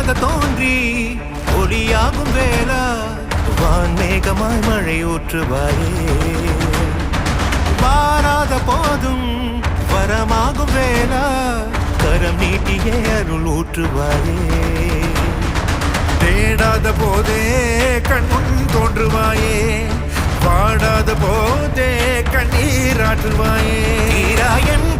ஒளியாக தோன்றி ஒளியாகும் வேளா வான்மேகமாய் மழை ஊற்றுவாயே வாராத போதும் வரமாகும் வேளா கரம் நீட்டியே அருள் ஊற்றுவாயே தேடாத போதே கண்முன் தோன்றுவாயே வாடாத போதே கண்ணீராற்றுவாயே தீரா என்